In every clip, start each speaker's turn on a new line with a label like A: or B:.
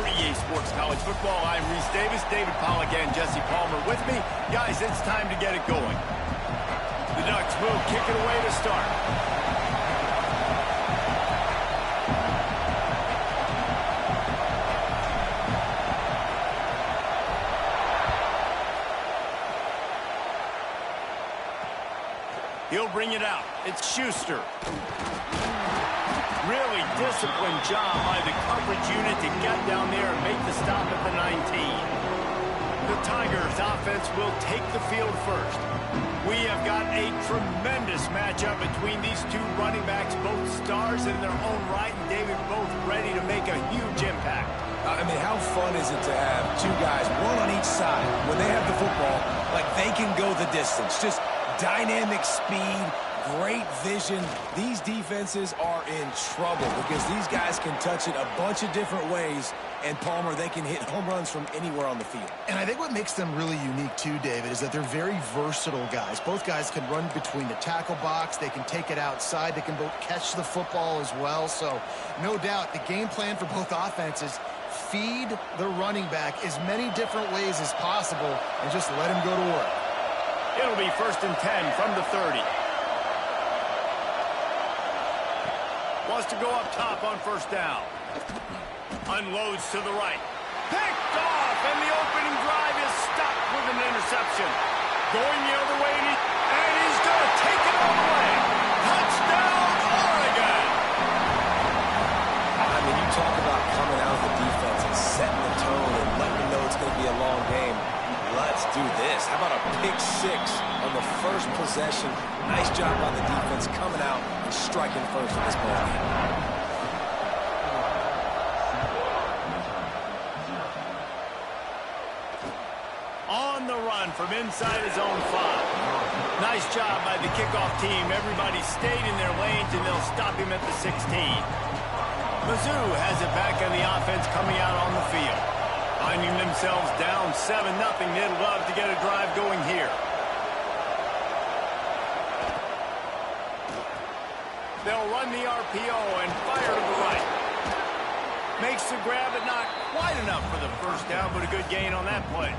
A: for EA Sports College Football. I'm Reese Davis, David Pollack, and Jesse Palmer with me. Guys, it's time to get it going. The Ducks will kick it away to start. He'll bring it out. It's Schuster. Really disciplined job by the coverage unit to get down there and make the stop at the 19. The Tigers offense will take the field first. We have got a tremendous matchup between these two running backs, both stars in their own right, and David, both ready to make a huge impact.
B: I mean, how fun is it to have two guys, one on each side, when they have the football, like they can go the distance. Just dynamic speed, great vision. These defenses are in trouble because these guys can touch it a bunch of different ways, and Palmer, they can hit home runs from anywhere on the field.
C: And I think what makes them really unique too, David, is that they're very versatile guys. Both guys can run between the tackle box. They can take it outside. They can both catch the football as well. So no doubt the game plan for both offenses, feed the running back as many different ways as possible and just let him go to work.
A: It'll be 1st and 10 from the 30. Wants to go up top on 1st down. Unloads to the right. Picked off, and the opening drive is stopped with an interception. Going the other way, and he's going to take it all the way. Touchdown, Oregon!
B: I mean, you talk about coming out of the defense and setting the tone and letting them know it's going to be a long game. Let's do this. How about a pick six on the first possession? Nice job by the defense coming out and striking first in this ball game.
A: On the run from inside his own 5. Nice job by the kickoff team. Everybody stayed in their lanes, and they'll stop him at the 16. Mizzou has it back on the offense coming out on the field. Finding themselves down 7-0. They'd love to get a drive going here. They'll run the RPO and fire to the right. Makes the grab, but not quite enough for the 1st down, but a good gain on that play.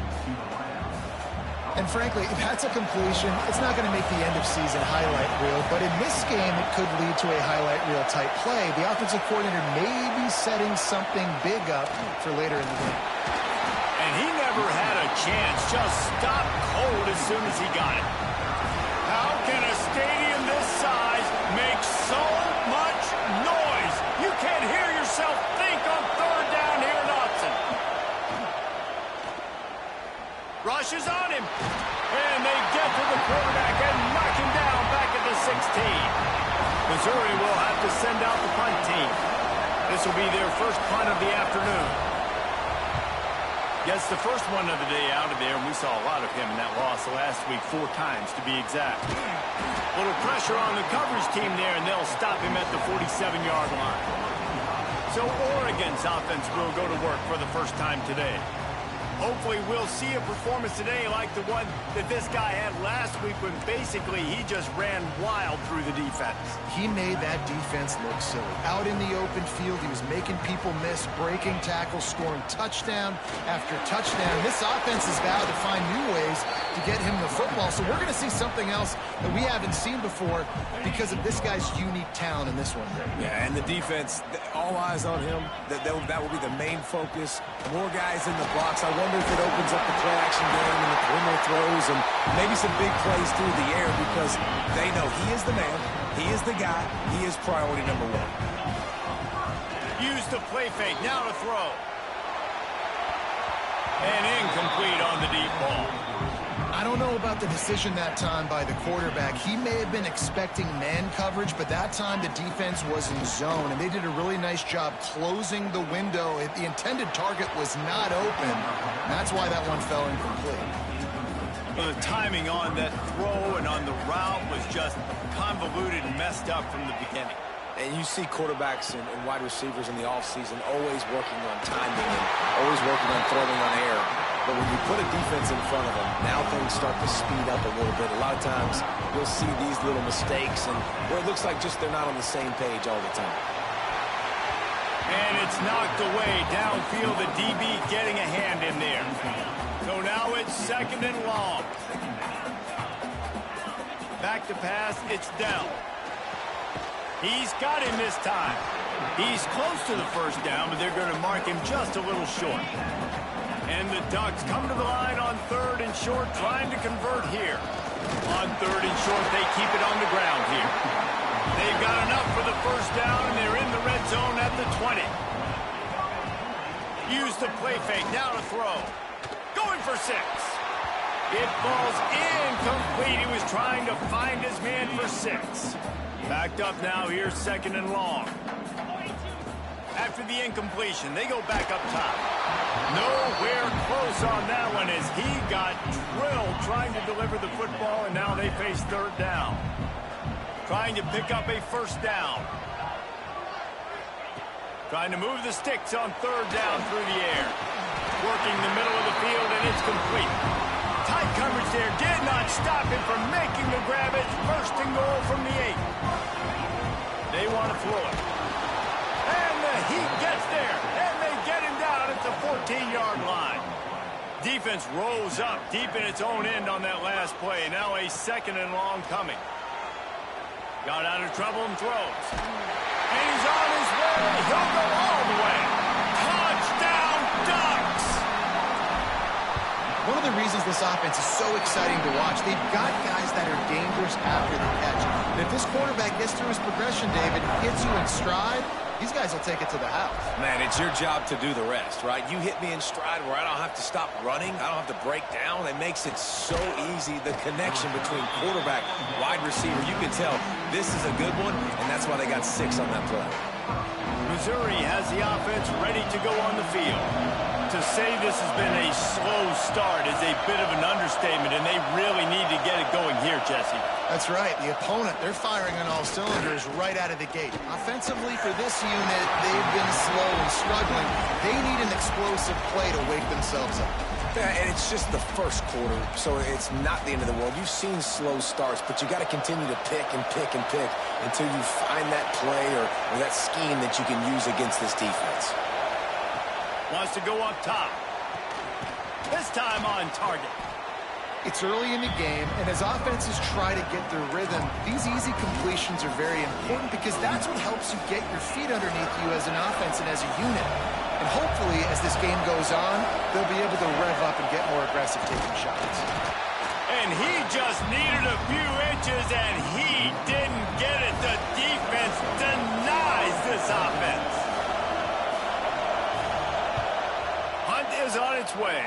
C: And frankly, if that's a completion, it's not going to make the end-of-season highlight reel. But in this game, it could lead to a highlight reel type play. The offensive coordinator may be setting something big up for later in the game.
A: And he never had a chance. Just stopped cold as soon as he got it. How can a stadium this size make so much noise? You can't hear yourself think on 3rd down here in Autzen. Rushes on him. And they get to the quarterback and knock him down back at the 16. Missouri will have to send out the punt team. This will be their first punt of the afternoon. Yes, the first one of the day out of there, and we saw a lot of him in that loss last week, 4 times to be exact. Little pressure on the coverage team there, and they'll stop him at the 47-yard line. So Oregon's offense will go to work for the first time today. Hopefully we'll see a performance today like the one that this guy had last week when basically he just ran wild through the defense.
C: He made that defense look silly. Out in the open field, he was making people miss, breaking tackles, scoring touchdown after touchdown. This offense is vowed to find new ways to get him the football. So we're going to see something else that we haven't seen before because of this guy's unique talent in this one.
B: Yeah, and the defense, all eyes on him. That will be the main focus. More guys in the box. I wonder if it opens up the play-action game and the perimeter throws and maybe some big plays through the air because they know he is the man, he is the guy, he is priority number 1.
A: Use the play fake, now to throw. And incomplete on the deep ball.
C: I don't know about the decision that time by the quarterback. He may have been expecting man coverage, but that time the defense was in zone, and they did a really nice job closing the window. The intended target was not open. That's why that one fell incomplete.
A: Well, the timing on that throw and on the route was just convoluted and messed up from the beginning.
B: And you see quarterbacks and wide receivers in the offseason always working on timing and always working on throwing on air. But when you put a defense in front of them, now things start to speed up a little bit. A lot of times you'll see these little mistakes and where it looks like just they're not on the same page all the time.
A: And it's knocked away down feel the DB getting a hand in there. So now it's 2nd and long. Back to pass, it's Dell. He's got him this time. He's close to the first down, but they're going to mark him just a little short. And the Ducks come to the line on 3rd and short, trying to convert here. On 3rd and short, they keep it on the ground here. They've got enough for the first down, and they're in the red zone at the 20. Use the play fake, now to throw. Going for 6. It falls incomplete. He was trying to find his man for 6. Backed up now, here's 2nd and long. After the incompletion, they go back up top. Nowhere close on that one as he got drilled trying to deliver the football, and now they face 3rd down. Trying to pick up a first down. Trying to move the sticks on 3rd down through the air. Working the middle of the field, and it's complete. Tight coverage there did not stop him from making the grab. It's 1st and goal from the 8. They want to throw it. And the Heat gets there, and they get him down at the 14-yard line. Defense rolls up deep in its own end on that last play. Now a 2nd and long coming. Got out of trouble and throws. And he's on his way. He'll go all the way. Touchdown, Ducks!
C: One of the reasons this offense is so exciting to watch, they've got guys that are dangerous after the catch. And if this quarterback gets through his progression, David, hits you in stride, these guys will take it to the house.
B: Man, it's your job to do the rest, right? You hit me in stride where I don't have to stop running. I don't have to break down. It makes it so easy. The connection between quarterback, wide receiver, you can tell this is a good one, and that's why they got 6 on that play.
A: Missouri has the offense ready to go on the field. To say this has been a slow start is a bit of an understatement, and they really need to get it going here, Jesse.
C: That's right. The opponent, they're firing on all cylinders right out of the gate. Offensively, for this unit, they've been slow and struggling. They need an explosive play to wake themselves up.
B: Yeah, and it's just the first quarter, so it's not the end of the world. You've seen slow starts, but you got to continue to pick and pick and pick until you find that play or that scheme that you can use against this defense.
A: Wants to go up top. This time on target.
C: It's early in the game, and as offenses try to get their rhythm, these easy completions are very important because that's what helps you get your feet underneath you as an offense and as a unit. And hopefully, as this game goes on, they'll be able to rev up and get more aggressive taking shots.
A: And he just needed a few inches, and he didn't get it. The defense denies this offense. Hunt is on its way.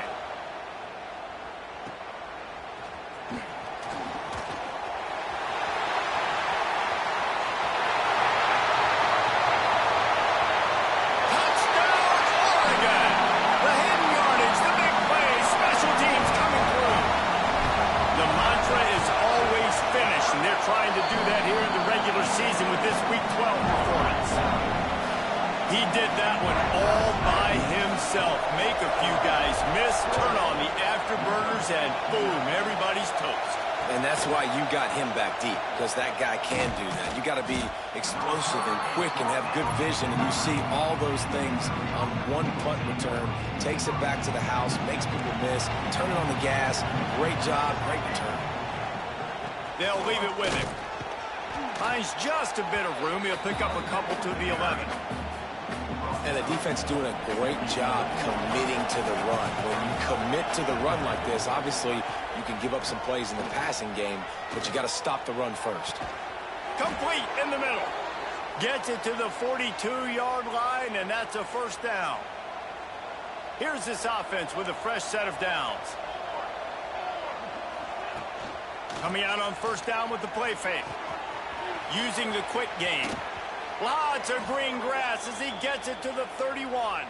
A: Trying to do that here in the regular season with this Week 12 performance. He did that one all by himself. Make a few guys miss, turn on the afterburners, and boom, everybody's toast.
B: And that's why you got him back deep, because that guy can do that. You got to be explosive and quick and have good vision, and you see all those things on one punt return. Takes it back to the house, makes people miss, turn it on the gas. Great job, great return.
A: They'll leave it with him. Finds just a bit of room. He'll pick up a couple to the 11.
B: And the defense doing a great job committing to the run. When you commit to the run like this, obviously you can give up some plays in the passing game, but you got to stop the run first.
A: Complete in the middle. Gets it to the 42-yard line, and that's a first down. Here's this offense with a fresh set of downs. Coming out on first down with the play fake. Using the quick game. Lots of green grass as he gets it to the 31.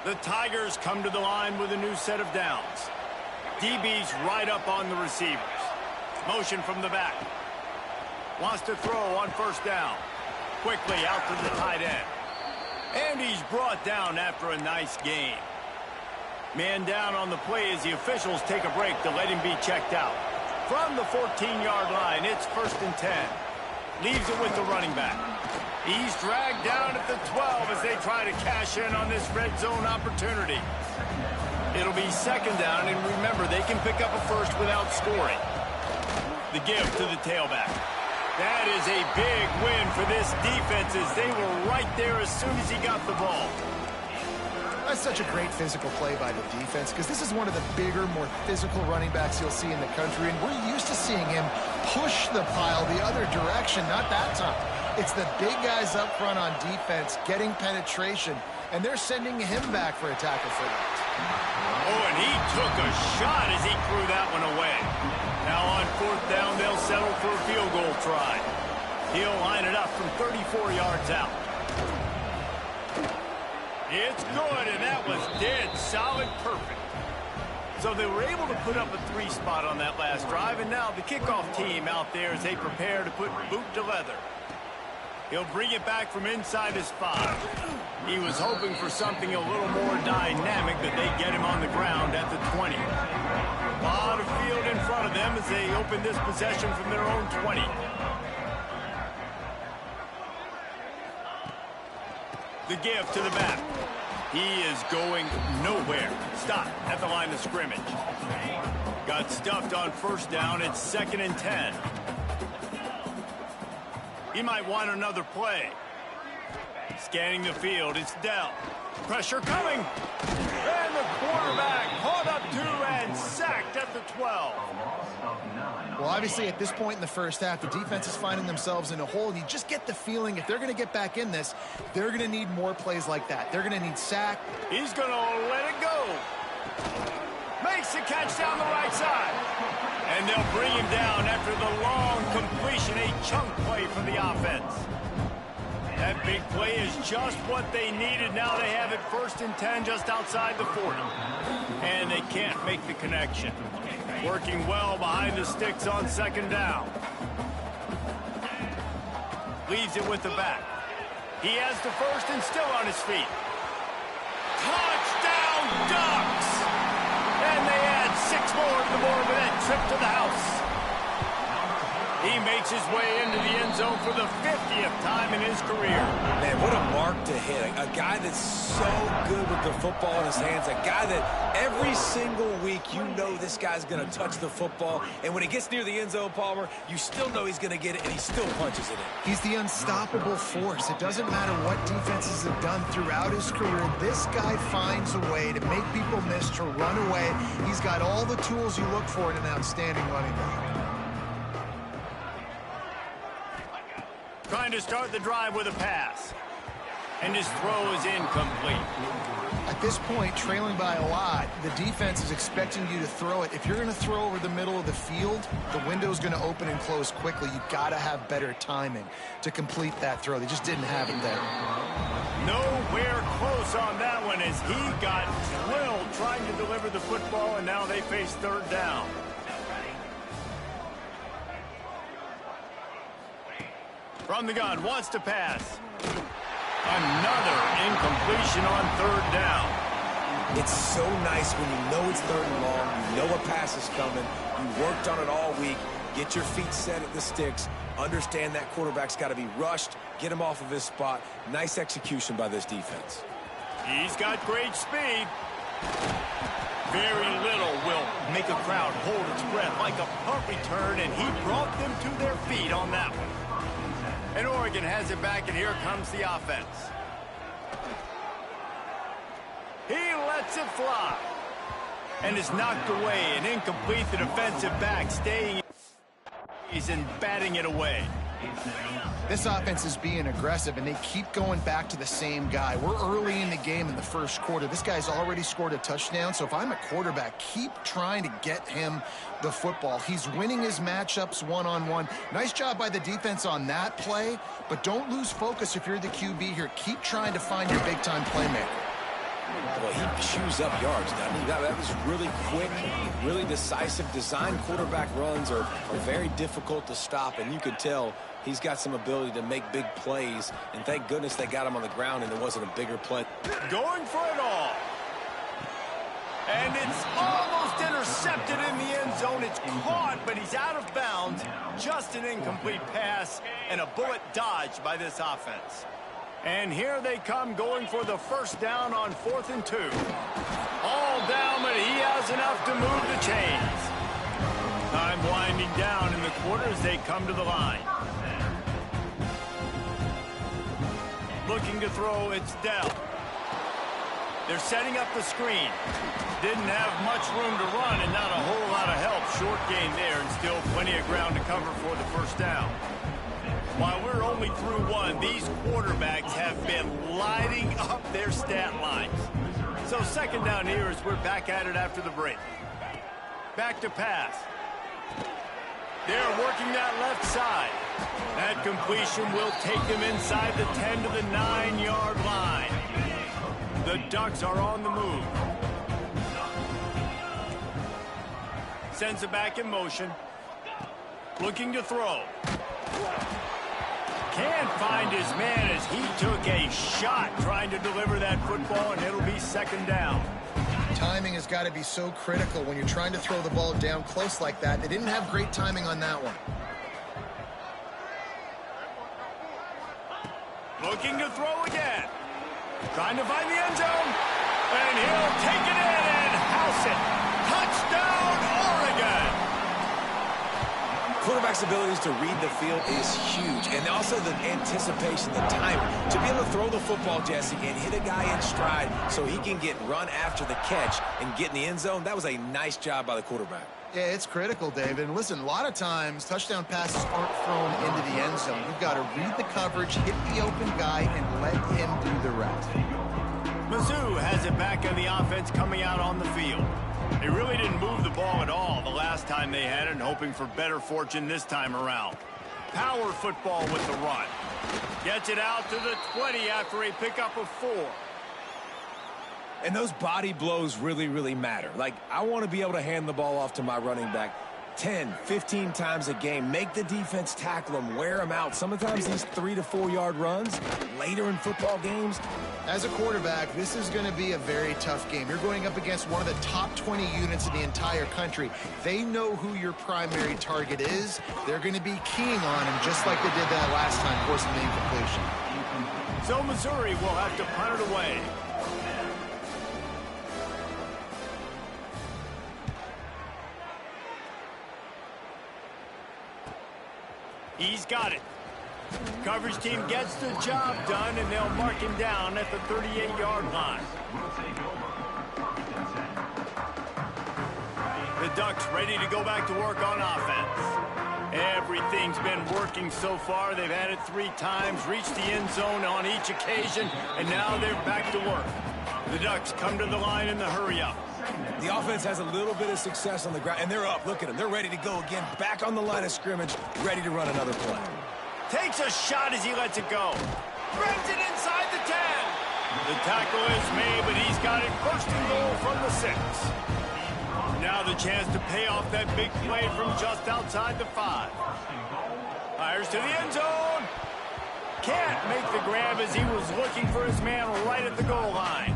A: The Tigers come to the line with a new set of downs. DB's right up on the receivers. Motion from the back. Wants to throw on first down. Quickly out to the tight end. And he's brought down after a nice gain. Man down on the play as the officials take a break to let him be checked out. From the 14-yard line, it's 1st and 10. Leaves it with the running back. He's dragged down at the 12 as they try to cash in on this red zone opportunity. It'll be second down, and remember, they can pick up a first without scoring. The give to the tailback. That is a big win for this defense as they were right there as soon as he got the ball.
C: That's such a great physical play by the defense because this is one of the bigger, more physical running backs you'll see in the country, and we're used to seeing him push the pile the other direction, not that time. It's the big guys up front on defense getting penetration, and they're sending him back for a tackle for that.
A: Oh, and he took a shot as he threw that one away. Now on fourth down, they'll settle for a field goal try. He'll line it up from 34 yards out. It's good, and that was dead solid perfect. So they were able to put up a 3 spot on that last drive, and now the kickoff team out there as they prepare to put boot to leather. He'll bring it back from inside his 5. He was hoping for something a little more dynamic, but they get him on the ground at the 20. A lot of field in front of them as they open this possession from their own 20. The give to the back. He is going nowhere. Stop at the line of scrimmage. Got stuffed on first down. It's 2nd and 10. He might want another play. Scanning the field, it's Dell. Pressure coming. And the quarterback caught up to and sacked at the 12.
C: Well, obviously, at this point in the first half, the defense is finding themselves in a hole, and you just get the feeling if they're going to get back in this, they're going to need more plays like that. They're going to need sack.
A: He's going to let it go. Makes the catch down the right side. And they'll bring him down after the long completion, a chunk play from the offense. That big play is just what they needed. Now they have it 1st and 10 just outside the 40. And they can't make the connection. Working well behind the sticks on 2nd down. Leaves it with the back. He has the first and still on his feet. Touchdown Ducks! And they add 6 more to the board with that trip to the house. He makes his way into the end zone for the 50th time in his career.
B: Man, what a mark to hit. A guy that's so good with the football in his hands. A guy that every single week you know this guy's going to touch the football. And when he gets near the end zone, Palmer, you still know he's going to get it, and he still punches it in.
C: He's the unstoppable force. It doesn't matter what defenses have done throughout his career. This guy finds a way to make people miss, to run away. He's got all the tools you look for in an outstanding running back.
A: Trying to start the drive with a pass. And his throw is incomplete.
C: At this point, trailing by a lot, the defense is expecting you to throw it. If you're going to throw over the middle of the field, the window's going to open and close quickly. You've got to have better timing to complete that throw. They just didn't have it there.
A: Nowhere close on that one as he got drilled trying to deliver the football, and now they face 3rd down. From the gun, wants to pass. Another incompletion on 3rd down.
B: It's so nice when you know it's 3rd and long, you know a pass is coming, you worked on it all week, get your feet set at the sticks, understand that quarterback's got to be rushed, get him off of his spot. Nice execution by this defense.
A: He's got great speed. Very little will make a crowd hold its breath like a punt return, and he brought them to their feet on that one. And Oregon has it back, and here comes the offense. He lets it fly. And is knocked away and incomplete. The defensive back staying and batting it away.
C: This offense is being aggressive, and they keep going back to the same guy. We're early in the game in the first quarter. This guy's already scored a touchdown, so if I'm a quarterback, keep trying to get him the football. He's winning his matchups one-on-one. Nice job by the defense on that play, but don't lose focus if you're the QB here. Keep trying to find your big-time playmaker.
B: Well, he chews up yards, doesn't he? That was really quick, really decisive. Design quarterback runs are very difficult to stop, and you can tell he's got some ability to make big plays, and thank goodness they got him on the ground and there wasn't a bigger play.
A: Going for it all. And it's almost intercepted in the end zone. It's caught, but he's out of bounds. Just an incomplete pass and a bullet dodged by this offense. And here they come going for the first down on 4th and 2. All down, but he has enough to move the chains. Time winding down in the quarter as they come to the line. Looking to throw, it's Dell. They're setting up the screen. Didn't have much room to run and not a whole lot of help. Short gain there and still plenty of ground to cover for the first down. While we're only through one, these quarterbacks have been lighting up their stat lines. So second down here as we're back at it after the break. Back to pass. They're working that left side. That completion will take them inside the 10 to the 9-yard line. The Ducks are on the move. Sends it back in motion. Looking to throw. Can't find his man as he took a shot trying to deliver that football, and it'll be second down.
C: Timing has got to be so critical when you're trying to throw the ball down close like that. They didn't have great timing on that one.
A: Looking to throw again. Trying to find the end zone. And he'll take it in and house it. Touchdown, Oregon.
B: Quarterback's abilities to read the field is huge. And also the anticipation, the timing. To be able to throw the football, Jesse, and hit a guy in stride so he can get run after the catch and get in the end zone, that was a nice job by the quarterback.
C: Yeah, it's critical, David. And listen, a lot of times touchdown passes aren't thrown into the end zone. You've got to read the coverage, hit the open guy, and let him do the rest.
A: Mizzou has it back on the offense coming out on the field. They really didn't move the ball at all the last time they had it, and hoping for better fortune this time around. Power football with the run. Gets it out to the 20 after a pickup of 4.
B: And those body blows really, really matter. Like, I want to be able to hand the ball off to my running back 10, 15 times a game. Make the defense tackle them, wear them out. Sometimes these 3 to 4 yard runs later in football games.
C: As a quarterback, this is going to be a very tough game. You're going up against one of the top 20 units in the entire country. They know who your primary target is. They're going to be keying on him just like they did that last time, forcing the incompletion.
A: So Missouri will have to punt it away. He's got it. Coverage team gets the job done, and they'll mark him down at the 38-yard line. The Ducks ready to go back to work on offense. Everything's been working so far. They've had it 3 times, reached the end zone on each occasion, and now they're back to work. The Ducks come to the line in the hurry-up.
B: The offense has a little bit of success on the ground, and they're up. Look at them. They're ready to go again. Back on the line of scrimmage, ready to run another play.
A: Takes a shot as he lets it go. Brings it inside the 10. The tackle is made, but he's got it first and goal from the 6. Now the chance to pay off that big play from just outside the 5. Fires to the end zone. Can't make the grab as he was looking for his man right at the goal line.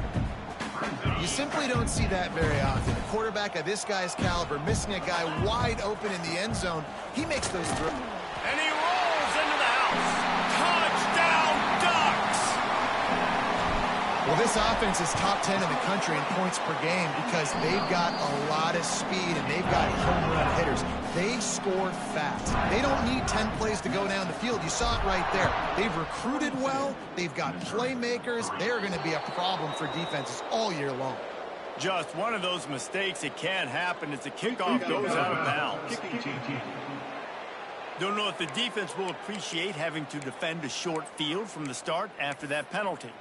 C: You simply don't see that very often. A quarterback of this guy's caliber missing a guy wide open in the end zone. He makes those throws.
A: And he rolls into the house. Touchdown, Ducks!
C: Well, this offense is top 10 in the country in points per game because they've got a lot of speed and they've got home run hitters. They score fast. They don't need 10 plays to go down the field. You saw it right there. They've recruited well. They've got playmakers. They're going to be a problem for defenses all year long.
A: Just one of those mistakes. It can't happen as the kickoff goes out of bounds. Don't know if the defense will appreciate having to defend a short field from the start after that penalty.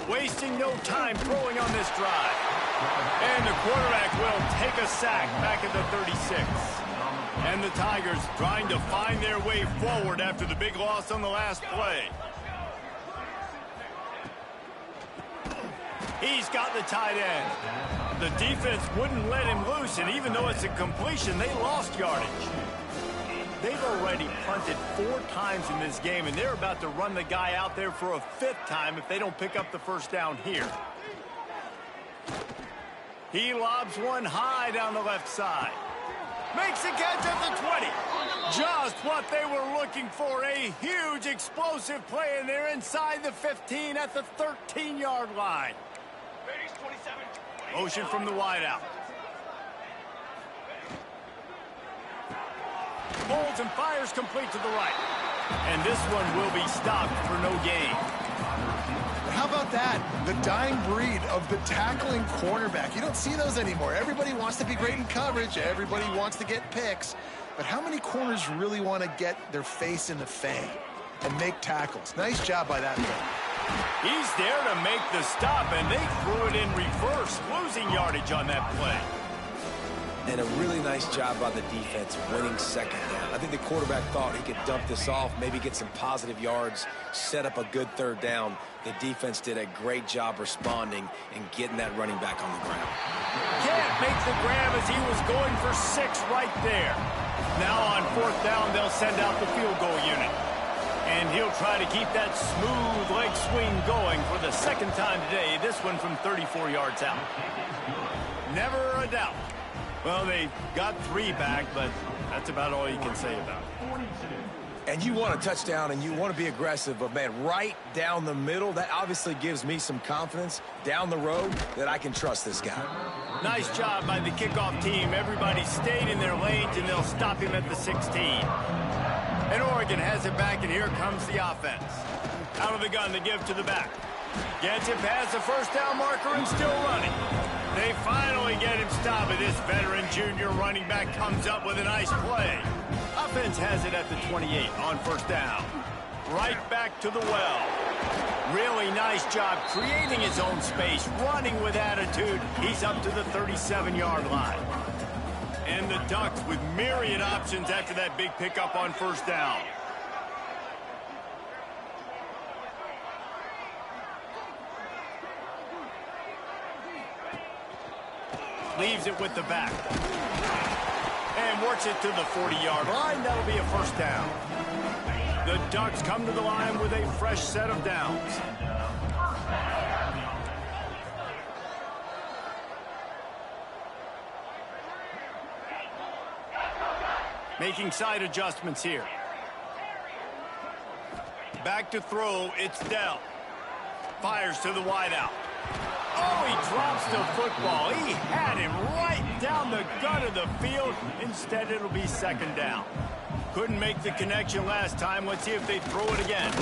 A: Wasting no time throwing on this drive. And the quarterback will take a sack back at the 36. And the Tigers trying to find their way forward after the big loss on the last play. He's got the tight end. The defense wouldn't let him loose, and even though it's a completion, they lost yardage. They've already punted 4 times in this game, and they're about to run the guy out there for a 5th time if they don't pick up the first down here. He lobs one high down the left side. Makes a catch at the 20. Just what they were looking for. A huge explosive play, and they're inside the 15 at the 13-yard line. Motion from the wideout. Holds and fires complete to the right. And this one will be stopped for no gain.
C: How about that? The dying breed of the tackling cornerback. You don't see those anymore. Everybody wants to be great in coverage. Everybody wants to get picks. But how many corners really want to get their face in the fang and make tackles? Nice job by that play.
A: He's there to make the stop, and they threw it in reverse, losing yardage on that play.
B: And a really nice job by the defense winning second down. I think the quarterback thought he could dump this off, maybe get some positive yards, set up a good third down. The defense did a great job responding and getting that running back on the ground.
A: Can't make the grab as he was going for 6 right there. Now on 4th down, they'll send out the field goal unit. And he'll try to keep that smooth leg swing going for the 2nd time today, this one from 34 yards out. Never a doubt. Well, they got 3 back, but that's about all you can say about it.
B: And you want a touchdown and you want to be aggressive, but man, right down the middle, that obviously gives me some confidence down the road that I can trust this guy.
A: Nice job by the kickoff team. Everybody stayed in their lanes, and they'll stop him at the 16. And Oregon has it back, and here comes the offense. Out of the gun, they give to the back. Gets it past the first down marker and still running. They finally get him stopped, but this veteran junior running back comes up with a nice play. Offense has it at the 28 on 1st down. Right back to the well. Really nice job creating his own space, running with attitude. He's up to the 37-yard line. And the Ducks with myriad options after that big pickup on 1st down. Leaves it with the back. And works it to the 40-yard line. That'll be a 1st down. The Ducks come to the line with a fresh set of downs. Making side adjustments here. Back to throw, it's Dell. Fires to the wideout. Oh, he drops the football. He had him right down the gut of the field. Instead, it'll be 2nd down. Couldn't make the connection last time. Let's see if they throw it again.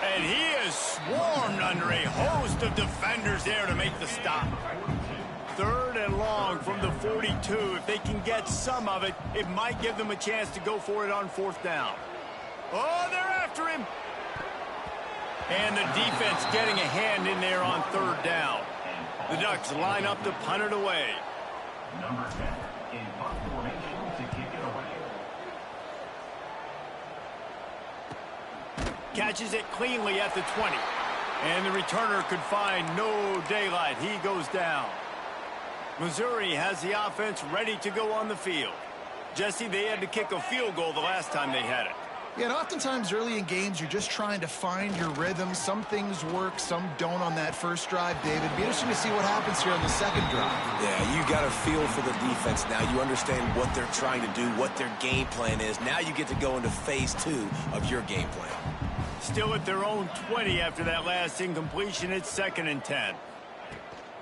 A: And he is swarmed under a host of defenders there to make the stop. 3rd and long from the 42. If they can get some of it, it might give them a chance to go for it on 4th down. Oh, they're after him. And the defense getting a hand in there on 3rd down. The Ducks line up to punt it away.
D: Number 10 in punt formation to kick it away.
A: Catches it cleanly at the 20. And the returner could find no daylight. He goes down. Missouri has the offense ready to go on the field. Jesse, they had to kick a field goal the last time they had it.
C: Yeah, and oftentimes early in games, you're just trying to find your rhythm. Some things work, some don't on that first drive, David. Be interesting to see what happens here on the 2nd drive.
B: Yeah, you got a feel for the defense now. You understand what they're trying to do, what their game plan is. Now you get to go into phase 2 of your game plan.
A: Still at their own 20 after that last incompletion. It's 2nd and 10.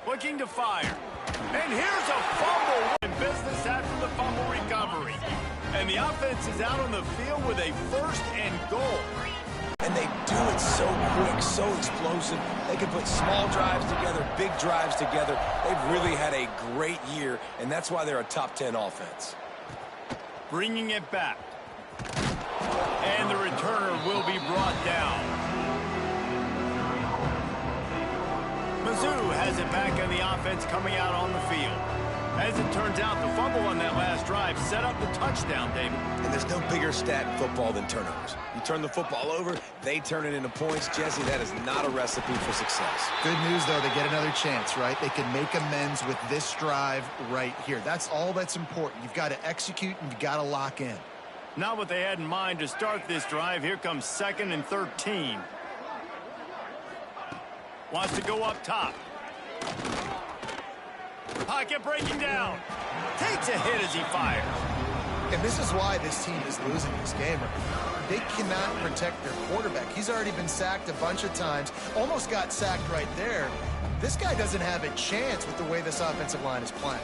A: Looking to fire. And here's a fumble in business after the fumble recovery. And the offense is out on the field with a 1st and goal.
B: And they do it so quick, so explosive. They can put small drives together, big drives together. They've really had a great year, and that's why they're a top 10 offense.
A: Bringing it back. And the returner will be brought down. Mizzou has it back in the offense coming out on the field. As it turns out, the fumble on that last drive set up the touchdown, David.
B: And there's no bigger stat in football than turnovers. You turn the football over, they turn it into points. Jesse, that is not a recipe for success.
C: Good news, though, they get another chance, right? They can make amends with this drive right here. That's all that's important. You've got to execute, and you've got to lock in.
A: Not what they had in mind to start this drive. Here comes 2nd and 13. Wants to go up top. Pocket breaking down. Takes a hit as he fires.
C: And this is why this team is losing this game. They cannot protect their quarterback. He's already been sacked a bunch of times. Almost got sacked right there. This guy doesn't have a chance with the way this offensive line is playing.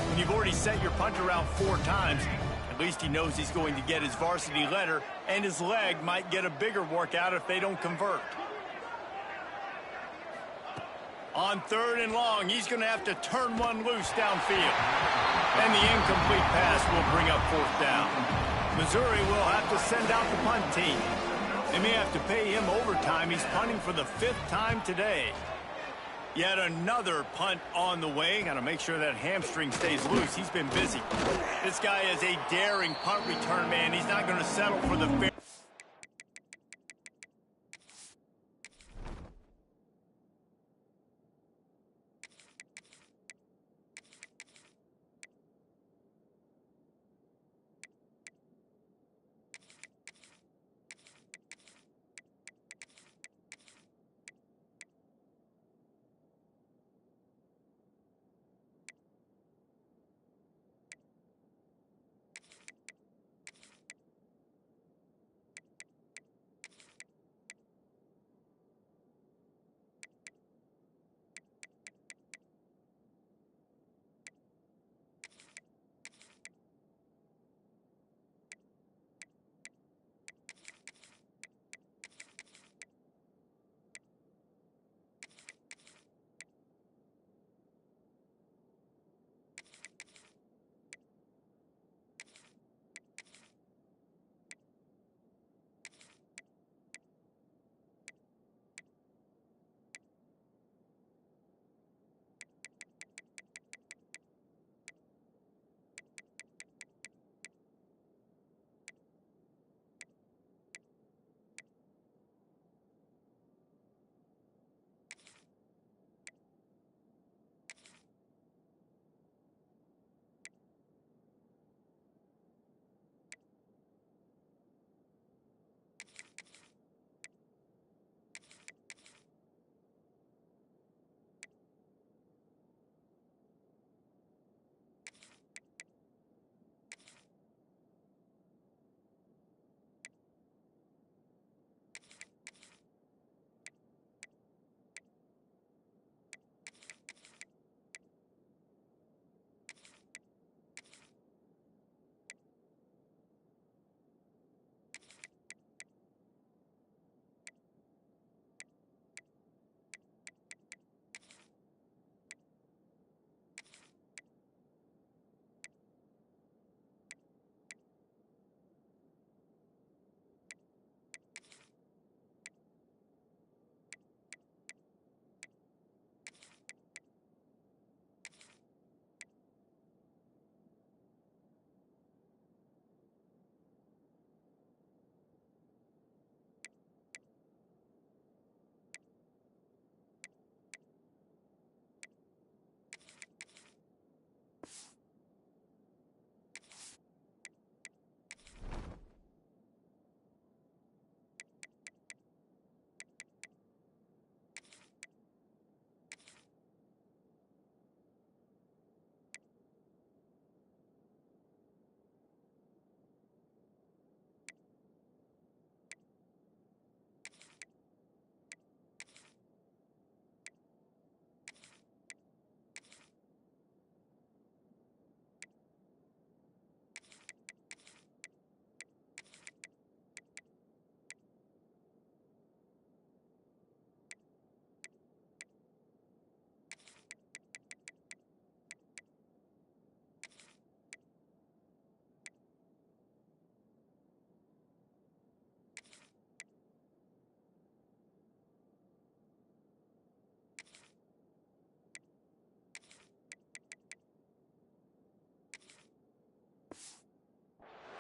A: When you've already set your punter out 4 times, at least he knows he's going to get his varsity letter, and his leg might get a bigger workout if they don't convert. On 3rd and long, he's going to have to turn one loose downfield. And the incomplete pass will bring up 4th down. Missouri will have to send out the punt team. They may have to pay him overtime. He's punting for the 5th time today. Yet another punt on the way. Got to make sure that hamstring stays loose. He's been busy. This guy is a daring punt return man. He's not going to settle for the fair.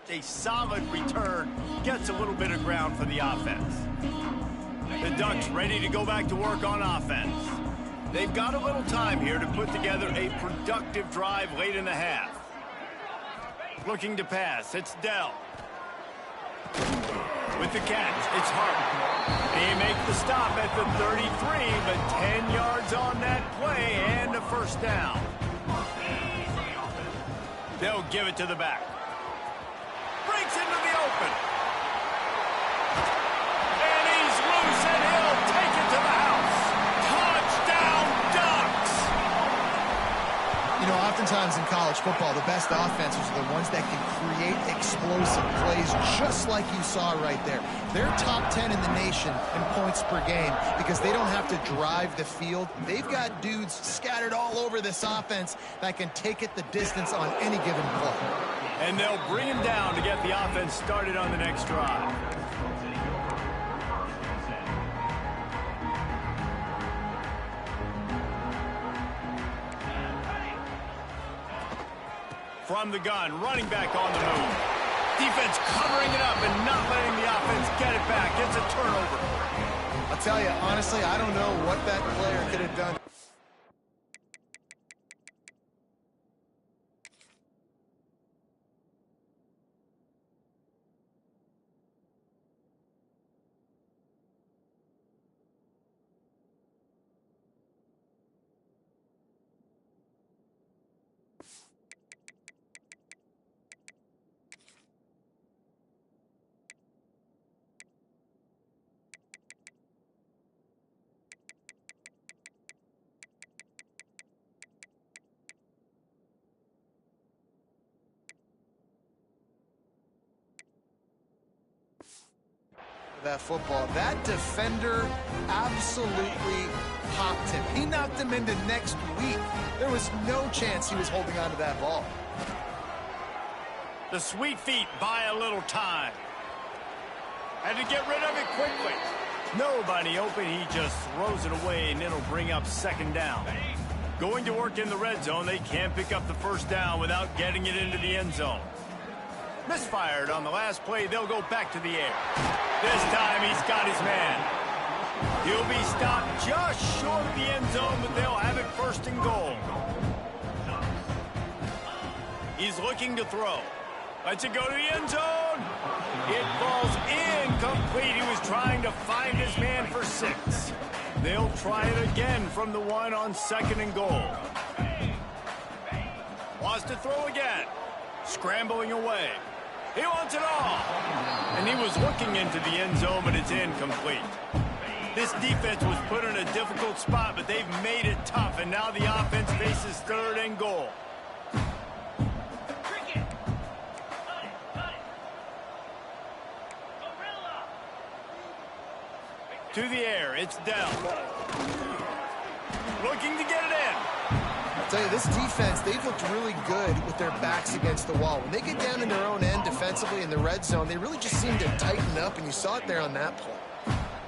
A: A solid return, gets a little bit of ground for the offense. The Ducks ready to go back to work on offense. They've got a little time here to put together a productive drive late in the half. Looking to pass, it's Dell. with the catch. It's Hart. He makes the stop at the 33, but 10 yards on that play and a first down. They'll give it to the back. Breaks into the open. And he's loose, and he'll take it to the house. Touchdown, Ducks!
C: You know, oftentimes in college football, the best offenses are the ones that can create explosive plays, just like you saw right there. They're top 10 in the nation in points per game because they don't have to drive the field. They've got dudes scattered all over this offense that can take it the distance on any given play.
A: And they'll bring him down to get the offense started on the next drive. From the gun, running back on the move. Defense covering it up and not letting the offense get it back. It's a turnover.
C: I'll tell you, honestly, I don't know what that player could have done. That football. That defender absolutely popped him. He knocked him into next week. There was no chance he was holding on to that ball.
A: The sweet feet buy a little time. Had to get rid of it quickly. Nobody open. He just throws it away, and it'll bring up second down. Going to work in the red zone. They can't pick up the first down without getting it into the end zone. Misfired on the last play. They'll go back to the air. This time he's got his man. He'll be stopped just short of the end zone, but they'll have it first and goal. He's looking to throw. Lets it go to the end zone. It falls incomplete. He was trying to find his man for 6. They'll try it again from the 1 on second and goal. Wants to throw again. Scrambling away. He wants it all. And he was looking into the end zone, but it's incomplete. This defense was put in a difficult spot, but they've made it tough, and now the offense faces third and goal. To the air, it's down. Looking to get it in.
C: I'll tell you, this defense, they've looked really good with their backs against the wall. When they get down in their own end defensively in the red zone, they really just seem to tighten up, and you saw it there on that play.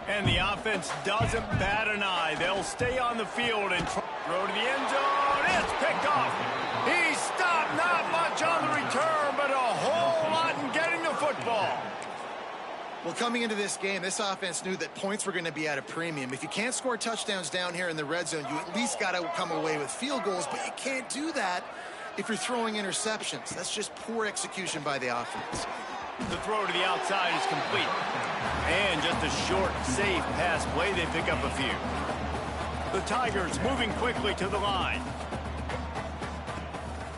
A: And the offense doesn't bat an eye. They'll stay on the field and throw to the end zone. It's picked off. He stopped, not much on the return, but a whole lot in getting the football.
C: Well, coming into this game, this offense knew that points were going to be at a premium. If you can't score touchdowns down here in the red zone, you at least got to come away with field goals, but you can't do that if you're throwing interceptions. That's just poor execution by the offense.
A: The throw to the outside is complete. And just a short, safe pass play, they pick up a few. The Tigers moving quickly to the line.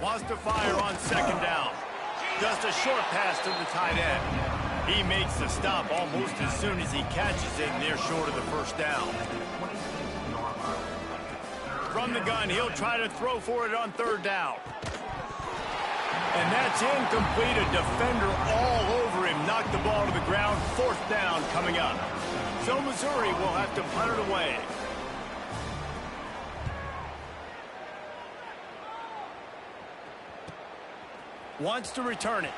A: Wants to fire on second down. Just a short pass to the tight end. He makes the stop almost as soon as he catches it, and they're short of the first down. From the gun, he'll try to throw for it on third down. And that's incomplete. A defender all over him. Knocked the ball to the ground. Fourth down coming up. So Missouri will have to punt it away. Wants to return it.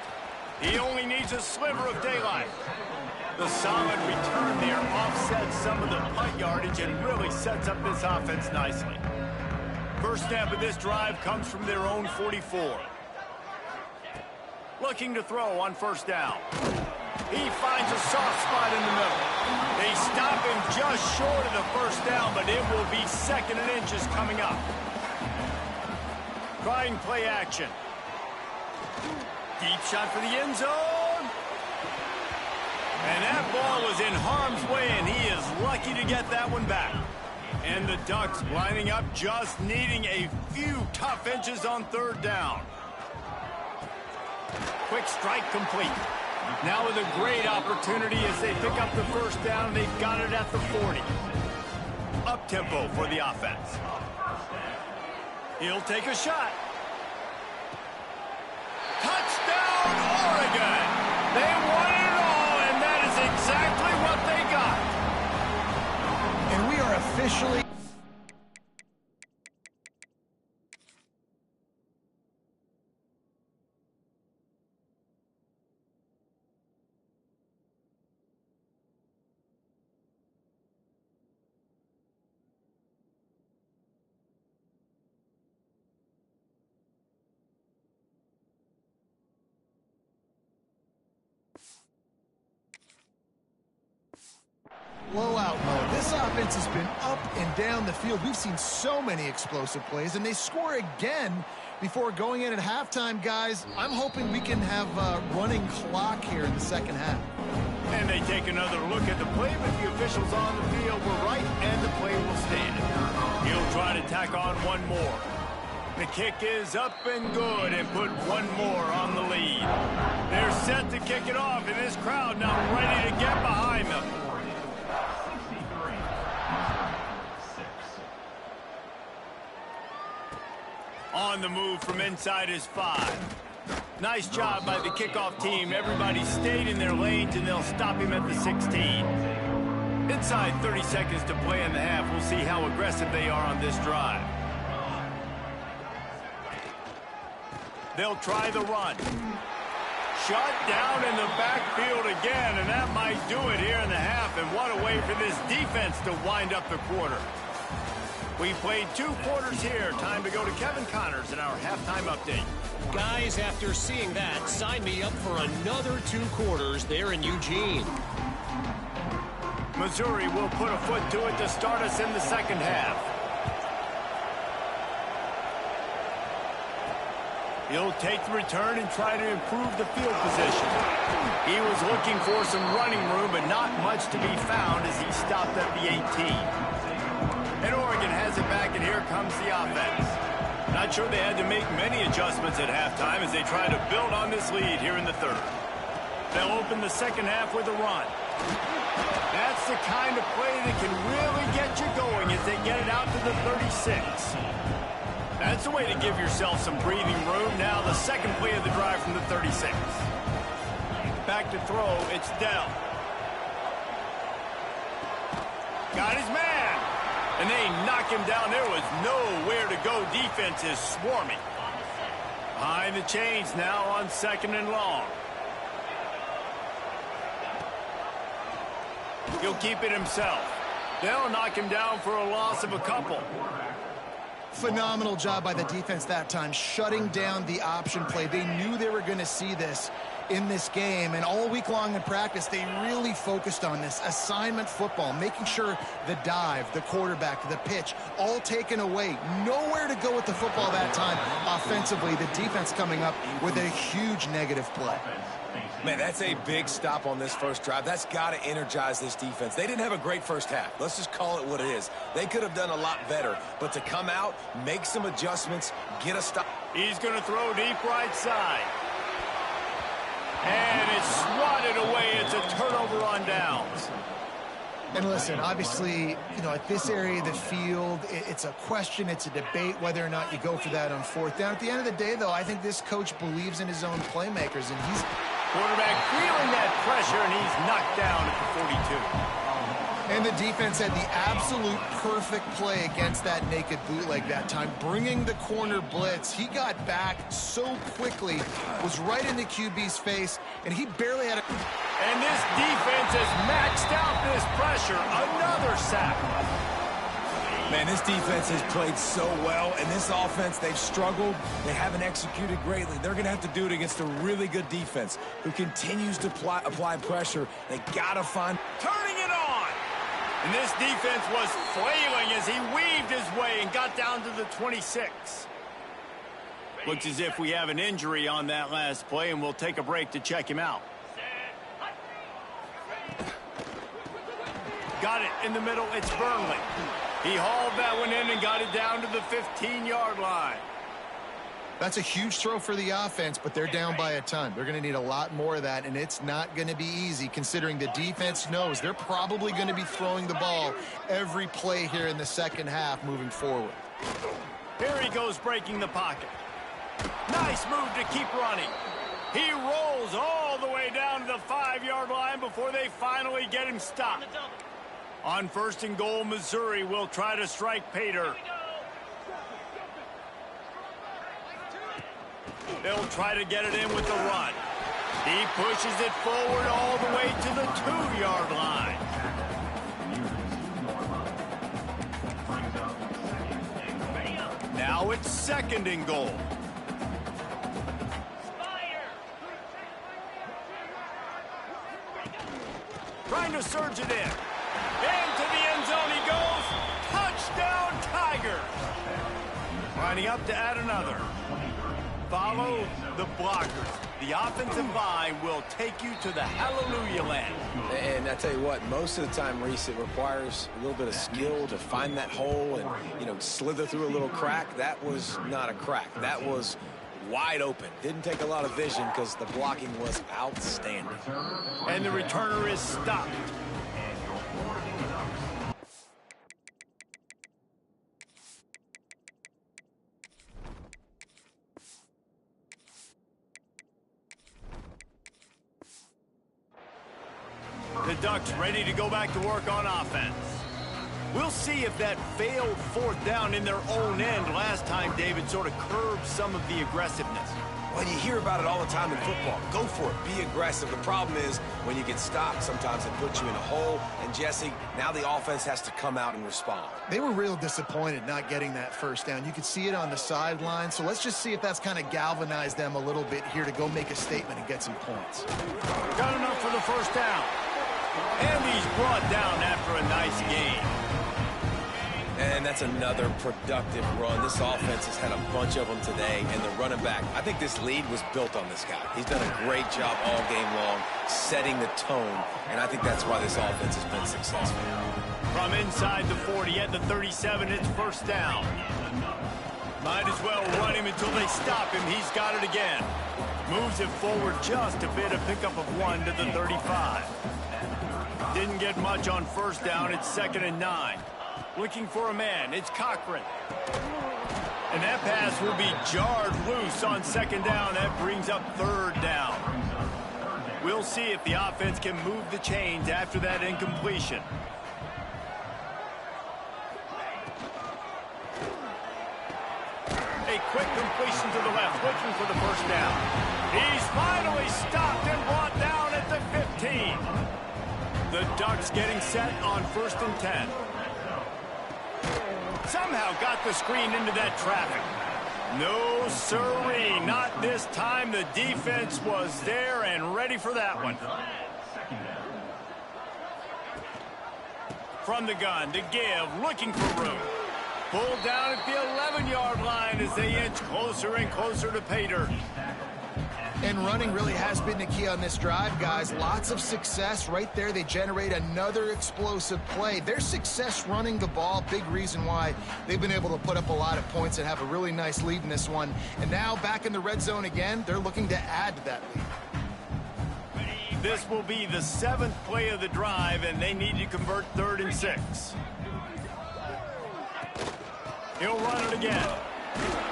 A: He only needs a sliver of daylight. The solid return there offsets some of the punt yardage and really sets up this offense nicely. First snap of this drive comes from their own 44. Looking to throw on first down. He finds a soft spot in the middle. They stop him just short of the first down, but it will be second and inches coming up. Trying play action. Deep shot for the end zone. And that ball was in harm's way, and he is lucky to get that one back. And the Ducks lining up, just needing a few tough inches on third down. Quick strike complete. Now with a great opportunity as they pick up the first down. They've got it at the 40. Up-tempo for the offense. He'll take a shot. Touchdown, Oregon! They won it all, and that is exactly what they got.
C: And we are officially... blowout mode. This offense has been up and down the field. We've seen so many explosive plays, and they score again before going in at halftime, guys. I'm hoping we can have a running clock here in the second half.
A: And they take another look at the play, but the officials on the field were right, and the play will stand. He'll try to tack on one more. The kick is up and good, and put one more on the lead. They're set to kick it off, and this crowd now ready to get behind them. On the move from inside his 5. Nice job by the kickoff team. Everybody stayed in their lanes, and they'll stop him at the 16. Inside 30 seconds to play in the half. We'll see how aggressive they are on this drive. They'll try the run. Shut down in the backfield again, and that might do it here in the half. And what a way for this defense to wind up the quarter. We played 2 quarters here. Time to go to Kevin Connors in our halftime update.
E: Guys, after seeing that, sign me up for another 2 quarters there in Eugene.
A: Missouri will put a foot to it to start us in the second half. He'll take the return and try to improve the field position. He was looking for some running room, but not much to be found as he stopped at the 18. And Oregon has it back, and here comes the offense. Not sure they had to make many adjustments at halftime as they try to build on this lead here in the third. They'll open the second half with a run. That's the kind of play that can really get you going as they get it out to the 36. That's the way to give yourself some breathing room. Now the second play of the drive from the 36. Back to throw, it's Dell. Got his man. And they knock him down. There was nowhere to go. Defense is swarming. Behind the chains now on 2nd and long. He'll keep it himself. They'll knock him down for a loss of a couple.
C: Phenomenal job by the defense that time, shutting down the option play. They knew they were going to see this in this game, and all week long in practice, they really focused on this assignment football, making sure the dive, the quarterback, the pitch, all taken away. Nowhere to go with the football that time offensively. The defense coming up with a huge negative play.
B: Man, that's a big stop on this first drive. That's got to energize this defense. They didn't have a great first half. Let's just call it what it is. They could have done a lot better. But to come out, make some adjustments, get a stop.
A: He's going to throw deep right side. And it's swatted away. It's a turnover on downs.
C: And listen, obviously, you know, at this area of the field, it's a question, it's a debate whether or not you go for that on 4th down. At the end of the day, though, I think this coach believes in his own playmakers, and he's...
A: Quarterback feeling that pressure, and he's knocked down at the 42.
C: And the defense had the absolute perfect play against that naked bootleg that time, bringing the corner blitz. He got back so quickly, was right in the QB's face, and he barely had a...
A: And this defense has maxed out this pressure. Another sack.
B: Man, this defense has played so well, and this offense, they've struggled. They haven't executed greatly. They're going to have to do it against a really good defense who continues to apply pressure. They got to find...
A: Turning it on. And this defense was flailing as he weaved his way and got down to the 26. Looks as if we have an injury on that last play, and we'll take a break to check him out. got it in the middle. It's Burnley. He hauled that one in and got it down to the 15-yard line.
C: That's a huge throw for the offense, but they're down by a ton. They're going to need a lot more of that, and it's not going to be easy considering the defense knows they're probably going to be throwing the ball every play here in the second half moving forward.
A: Here he goes breaking the pocket. Nice move to keep running. He rolls all the way down to the 5-yard line before they finally get him stopped. On 1st and goal, Missouri will try to strike Pater. They'll try to get it in with the run. He pushes it forward all the way to the 2-yard line. Now it's 2nd and goal. Trying to surge it in. Into the end zone he goes. Touchdown, Tigers. Lining up to add another. Follow the blockers. The offensive line will take you to the hallelujah land.
B: And I tell you what, most of the time, Reese, it requires a little bit of skill to find that hole and, slither through a little crack. That was not a crack. That was wide open. Didn't take a lot of vision because the blocking was outstanding.
A: And the returner is stopped. The Ducks ready to go back to work on offense. We'll see if that failed 4th down in their own end last time, David, sort of curbed some of the aggressiveness.
B: Well, you hear about it all the time in football. Go for it. Be aggressive. The problem is when you get stopped, sometimes it puts you in a hole. And, Jesse, now the offense has to come out and respond.
C: They were real disappointed not getting that 1st down. You could see it on the sideline. So let's just see if that's kind of galvanized them a little bit here to go make a statement and get some points.
A: Got enough for the 1st down. And he's brought down after a nice gain.
B: And that's another productive run. This offense has had a bunch of them today, and the running back, I think this lead was built on this guy. He's done a great job all game long, setting the tone, and I think that's why this offense has been successful.
A: From inside the 40 at the 37, it's 1st down. Might as well run him until they stop him. He's got it again. Moves it forward just a bit, a pickup of 1 to the 35. Didn't get much on 1st down. It's 2nd and 9. Looking for a man. It's Cochran. And that pass will be jarred loose on 2nd down. That brings up 3rd down. We'll see if the offense can move the chains after that incompletion. A quick completion to the left, looking for the 1st down. He's finally stopped and brought down at the 15. The Ducks getting set on 1st and 10. Somehow got the screen into that traffic. No sirree, not this time. The defense was there and ready for that one. From the gun to give, looking for room. Pulled down at the 11-yard line as they inch closer and closer to Pater.
C: And running really has been the key on this drive, guys. Lots of success right there. They generate another explosive play. Their success running the ball, big reason why they've been able to put up a lot of points and have a really nice lead in this one. And now back in the red zone again, they're looking to add to that lead.
A: This will be the 7th play of the drive, and they need to convert 3rd and 6. He'll run it again.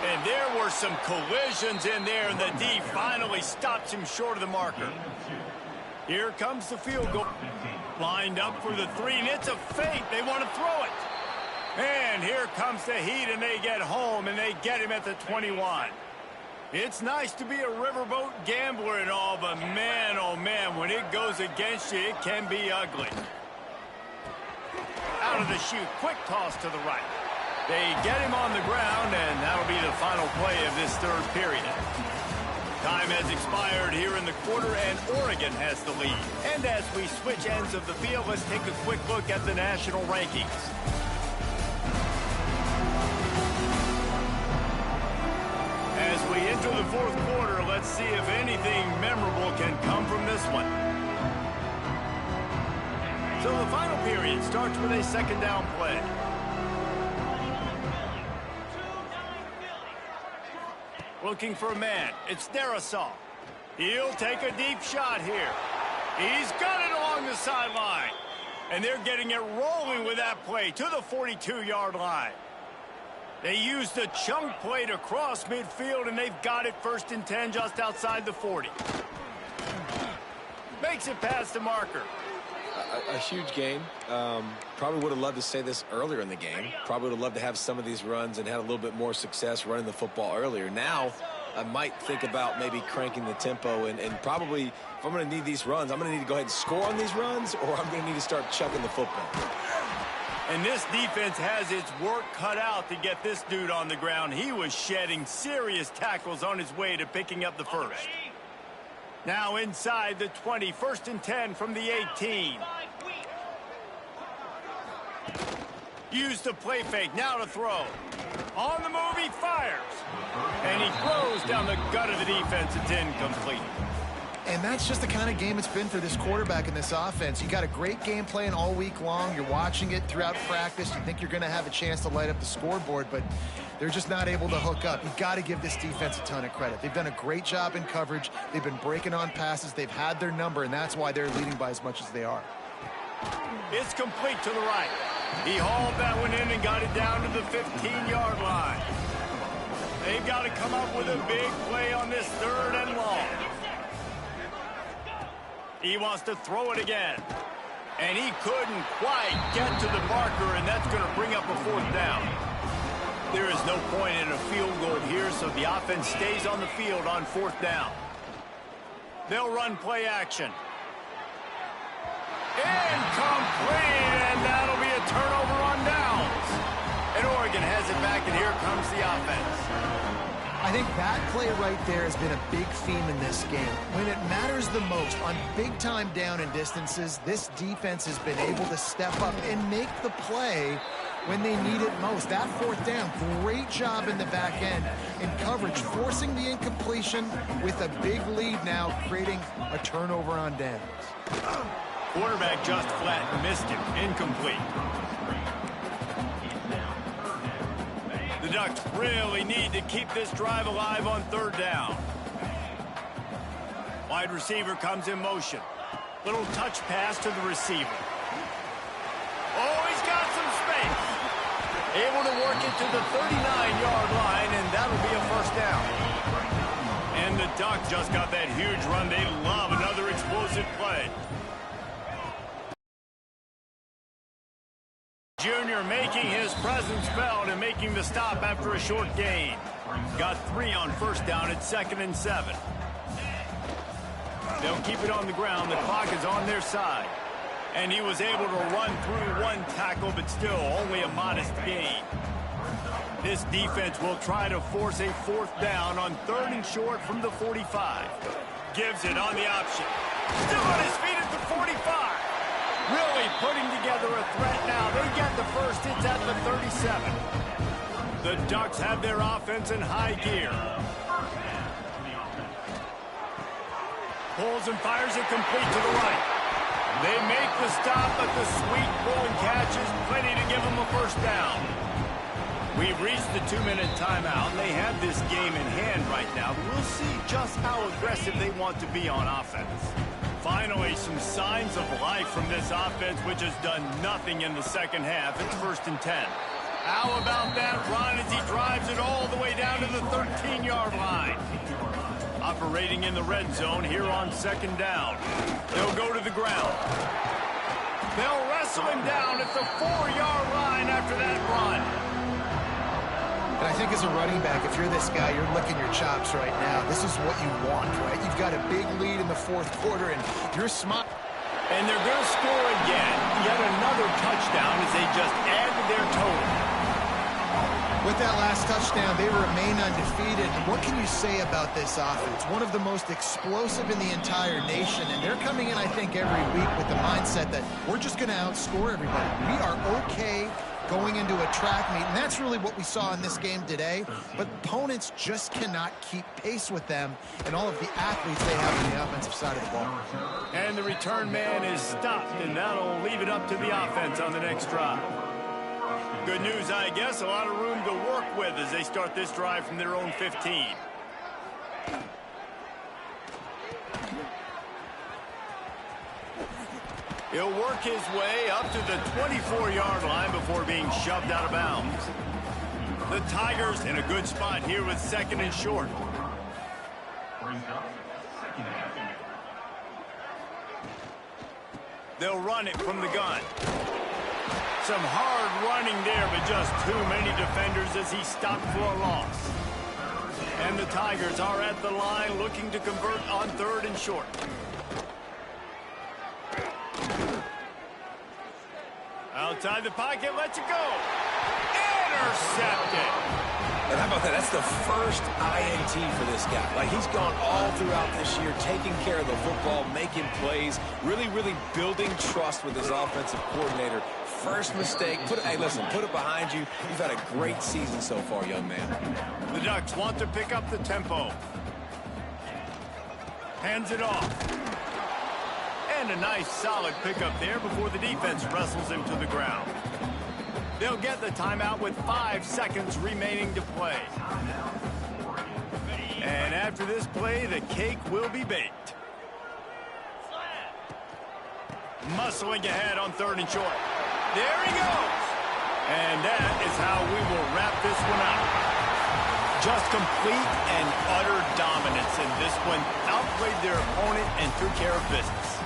A: And there were some collisions in there, and the D finally stops him short of the marker. Here comes the field goal. Lined up for the 3, and it's a fake. They want to throw it. And here comes the heat, and they get home, and they get him at the 21. It's nice to be a riverboat gambler and all, but man, oh man, when it goes against you, it can be ugly. Out of the chute, quick toss to the right. They get him on the ground, and that'll be the final play of this 3rd period. Time has expired here in the quarter, and Oregon has the lead. And as we switch ends of the field, let's take a quick look at the national rankings. As we enter the 4th quarter, let's see if anything memorable can come from this one. So the final period starts with a second down play. Looking for a man. It's Darrisaw. He'll take a deep shot here. He's got it along the sideline. And they're getting it rolling with that play to the 42-yard line. They used a chunk play to cross midfield, and they've got it 1st and 10 just outside the 40. Makes it past the marker.
B: A huge game. Probably would have loved to say this earlier in the game. Probably would have loved to have some of these runs and had a little bit more success running the football earlier. Now, I might think about maybe cranking the tempo and probably, if I'm going to need these runs, I'm going to need to go ahead and score on these runs, or I'm going to need to start chucking the football.
A: And this defense has its work cut out to get this dude on the ground. He was shedding serious tackles on his way to picking up the first. Now inside the 20, 1st and 10 from the 18. Use the play fake, now to throw. On the move, he fires. And he throws down the gut of the defense. It's incomplete.
C: And that's just the kind of game it's been for this quarterback in this offense. You got a great game plan all week long. You're watching it throughout practice. You think you're going to have a chance to light up the scoreboard, but they're just not able to hook up. You've got to give this defense a ton of credit. They've done a great job in coverage. They've been breaking on passes. They've had their number, and that's why they're leading by as much as they are.
A: It's complete to the right. He hauled that one in and got it down to the 15-yard line. They've got to come up with a big play on this 3rd and long. He wants to throw it again. And he couldn't quite get to the marker, and that's going to bring up a 4th down. There is no point in a field goal here, so the offense stays on the field on 4th down. They'll run play action. Incomplete, and that'll be a turnover on downs. And Oregon has it back, and here comes the offense.
C: I think that play right there has been a big theme in this game. When it matters the most, on big-time down and distances, this defense has been able to step up and make the play when they need it most. That 4th down, great job in the back end in coverage, forcing the incompletion with a big lead now, creating a turnover on downs.
A: Quarterback just flat, missed him, incomplete. The Ducks really need to keep this drive alive on 3rd down. Wide receiver comes in motion. Little touch pass to the receiver. Oh, he's got some space. Able to work it to the 39-yard line, and that'll be a 1st down. And the Ducks just got that huge run. They love another explosive play. Junior making his presence felt and making the stop after a short gain. Got 3 on 1st down at 2nd and 7. They'll keep it on the ground. The clock is on their side. And he was able to run through 1 tackle, but still only a modest gain. This defense will try to force a 4th down on 3rd and short from the 45. Gives it on the option. Still on his feet at the 45. Really putting together a threat now. They get the first. It's at the 37. The Ducks have their offense in high gear. Pulls and fires it complete to the right. They make the stop, but the sweet pull and catch is plenty to give them a 1st down. We've reached the 2-minute timeout, and they have this game in hand right now. We'll see just how aggressive they want to be on offense. Finally, some signs of life from this offense, which has done nothing in the second half. It's 1st and 10. How about that run as he drives it all the way down to the 13-yard line? Operating in the red zone here on 2nd down. They'll go to the ground. They'll wrestle him down at the 4-yard line after that run.
C: And I think as a running back, if you're this guy, you're licking your chops right now. This is what you want, right? You've got a big lead in the 4th quarter, and you're smart.
A: And they're going to score again. Yet another touchdown as they just add to their total.
C: With that last touchdown, they remain undefeated. What can you say about this offense? One of the most explosive in the entire nation, and they're coming in, I think, every week with the mindset that we're just going to outscore everybody. We are okay going into a track meet, and that's really what we saw in this game today. But opponents just cannot keep pace with them and all of the athletes they have on the offensive side of the ball.
A: And the return man is stopped, and that'll leave it up to the offense on the next drive. Good news, I guess. A lot of room to work with as they start this drive from their own 15. He'll work his way up to the 24-yard line before being shoved out of bounds. The Tigers in a good spot here with 2nd and short. They'll run it from the gun. Some hard running there, but just too many defenders as he stopped for a loss. And the Tigers are at the line looking to convert on 3rd and short. Outside the pocket, lets it go. Intercepted.
B: And how about that? That's the first INT for this guy. Like, he's gone all throughout this year, taking care of the football, making plays, really building trust with his offensive coordinator. First mistake. Hey, listen, put it behind you. You've had a great season so far, young man.
A: The Ducks want to pick up the tempo. Hands it off. And a nice solid pickup there before the defense wrestles him to the ground. They'll get the timeout with 5 seconds remaining to play. And after this play, the cake will be baked. Muscling ahead on 3rd and short. There he goes. And that is how we will wrap this one out. Just complete and utter dominance in this one. Outplayed their opponent and took care of business.